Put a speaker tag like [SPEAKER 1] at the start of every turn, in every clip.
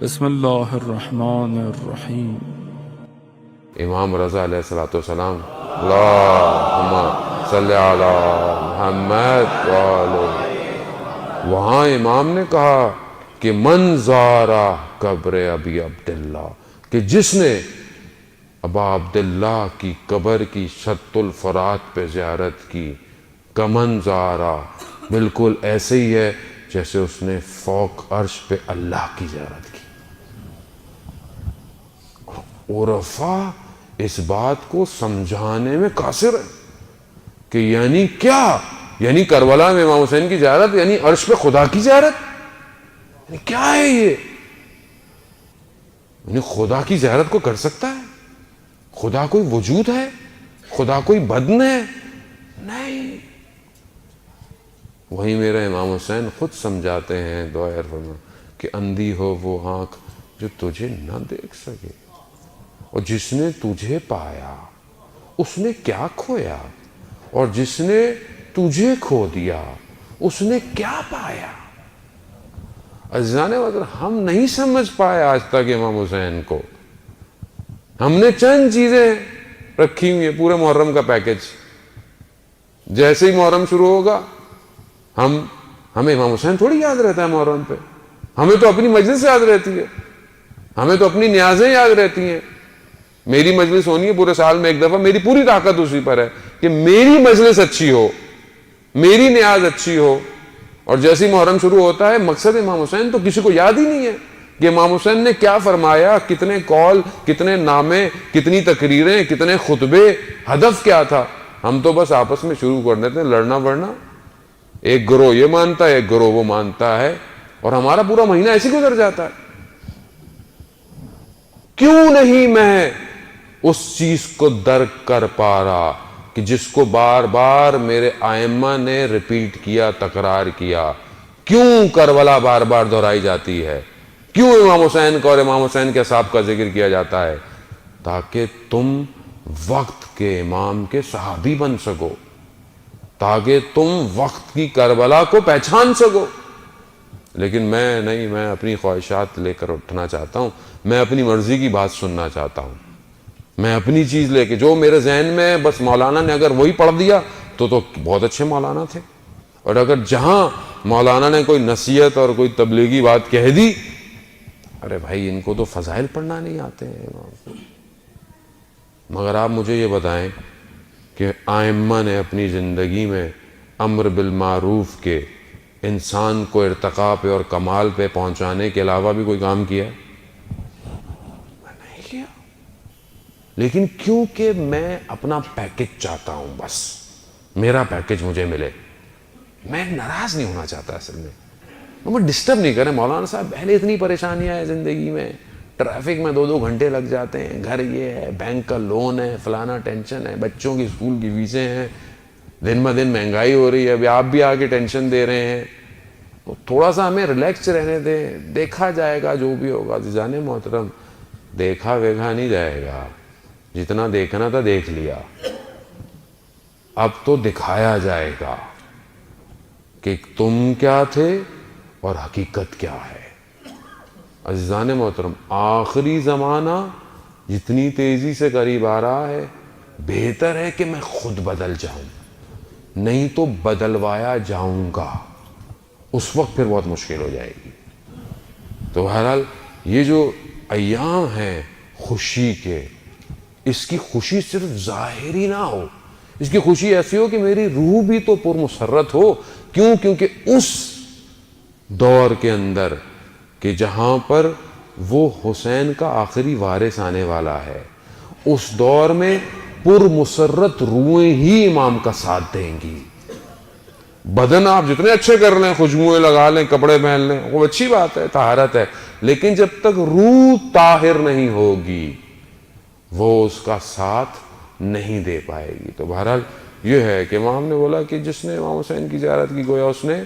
[SPEAKER 1] بسم اللہ الرحمن الرحیم۔
[SPEAKER 2] امام رضا علیہ الصلوۃ والسلام اللہم صلی علی محمد وہاں امام نے کہا کہ من زارا قبر ابی عبداللہ، کہ جس نے ابا عبداللہ کی قبر کی شط الفرات پہ زیارت کی، کمن زارا، بالکل ایسے ہی ہے جیسے اس نے فوق عرش پہ اللہ کی زیارت کی۔ عرفا اس بات کو سمجھانے میں قاصر ہے کہ یعنی کیا، یعنی کربلا میں امام حسین کی زیارت یعنی عرش پہ خدا کی زیارت، یعنی کیا ہے یہ؟ یعنی خدا کی زیارت کو کر سکتا ہے؟ خدا کوئی وجود ہے؟ خدا کوئی بدن ہے؟ نہیں۔ وہی میرا امام حسین خود سمجھاتے ہیں دعائے فرما کہ اندھی ہو وہ آنکھ جو تجھے نہ دیکھ سکے، اور جس نے تجھے پایا اس نے کیا کھویا، اور جس نے تجھے کھو دیا اس نے کیا پایا۔ عزیزان وطن، ہم نہیں سمجھ پائے آج تک امام حسین کو۔ ہم نے چند چیزیں رکھی ہوئی ہیں، پورے محرم کا پیکج۔ جیسے ہی محرم شروع ہوگا ہمیں امام حسین تھوڑی یاد رہتا ہے محرم پہ، ہمیں تو اپنی مجلس یاد رہتی ہے، ہمیں تو اپنی نیازیں یاد رہتی ہیں۔ میری مجلس ہونی ہے پورے سال میں ایک دفعہ، میری پوری طاقت اسی پر ہے کہ میری مجلس اچھی ہو، میری نیاز اچھی ہو۔ اور جیسے ہی محرم شروع ہوتا ہے مقصد امام حسین تو کسی کو یاد ہی نہیں ہے کہ امام حسین نے کیا فرمایا، کتنے قول، کتنے نامے، کتنی تقریریں، کتنے خطبے، ہدف کیا تھا۔ ہم تو بس آپس میں شروع کر دیتے ہیں لڑنا بڑنا، ایک گروہ یہ مانتا ہے، ایک گروہ وہ مانتا ہے، اور ہمارا پورا مہینہ ایسے گزر جاتا ہے۔ کیوں نہیں میں اس چیز کو درک کر پا رہا کہ جس کو بار بار میرے ائمہ نے ریپیٹ کیا، تکرار کیا؟ کیوں کربلا بار بار دہرائی جاتی ہے؟ کیوں امام حسین کا اور امام حسین کے اصحاب کا ذکر کیا جاتا ہے؟ تاکہ تم وقت کے امام کے صحابی بن سکو، تاکہ تم وقت کی کربلا کو پہچان سکو۔ لیکن میں نہیں، میں اپنی خواہشات لے کر اٹھنا چاہتا ہوں، میں اپنی مرضی کی بات سننا چاہتا ہوں، میں اپنی چیز لے کے، جو میرے ذہن میں بس مولانا نے اگر وہی پڑھ دیا تو بہت اچھے مولانا تھے، اور اگر جہاں مولانا نے کوئی نصیحت اور کوئی تبلیغی بات کہہ دی، ارے بھائی ان کو تو فضائل پڑھنا نہیں آتے ہیں۔ مگر آپ مجھے یہ بتائیں کہ ائمہ نے اپنی زندگی میں امر بالمعروف کے، انسان کو ارتقاء پہ اور کمال پہ پہنچانے کے علاوہ بھی کوئی کام کیا؟ نہیں کیا۔ لیکن کیونکہ میں اپنا پیکج چاہتا ہوں، بس میرا پیکج مجھے ملے، میں ناراض نہیں ہونا چاہتا اصل میں، مجھے ڈسٹرب نہیں کریں مولانا صاحب، پہلے اتنی پریشانیاں ہیں زندگی میں، ٹریفک میں 2 گھنٹے لگ جاتے ہیں، گھر یہ ہے، بینک کا لون ہے، فلانا ٹینشن ہے، بچوں کی اسکول کی فیسیں ہیں، دن بہ دن مہنگائی ہو رہی ہے، ابھی آپ بھی آگے ٹینشن دے رہے ہیں، تو تھوڑا سا ہمیں ریلیکس رہنے دیں، دیکھا جائے گا جو بھی ہوگا۔ عزیزان محترم، دیکھا ویکھا نہیں جائے گا، جتنا دیکھنا تھا دیکھ لیا، اب تو دکھایا جائے گا کہ تم کیا تھے اور حقیقت کیا ہے۔ عزیزان محترم، آخری زمانہ جتنی تیزی سے قریب آ رہا ہے، بہتر ہے کہ میں خود بدل جاؤں، نہیں تو بدلوایا جاؤں گا، اس وقت پھر بہت مشکل ہو جائے گی۔ تو بہرحال یہ جو ایام ہیں خوشی کے، اس کی خوشی صرف ظاہری نہ ہو، اس کی خوشی ایسی ہو کہ میری روح بھی تو پرمسرت ہو۔ کیوں؟ کیونکہ اس دور کے اندر کہ جہاں پر وہ حسین کا آخری وارث آنے والا ہے، اس دور میں پرمسرت روحیں ہی امام کا ساتھ دیں گی۔ بدن آپ جتنے اچھے کر لیں، خوشبوئیں لگا لیں، کپڑے پہن لیں، وہ اچھی بات ہے، طہارت ہے، لیکن جب تک روح طاہر نہیں ہوگی وہ اس کا ساتھ نہیں دے پائے گی۔ تو بہرحال یہ ہے کہ امام نے بولا کہ جس نے امام حسین کی زیارت کی، گویا اس نے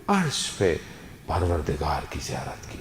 [SPEAKER 2] عرش پہ پروردگار کی زیارت کی۔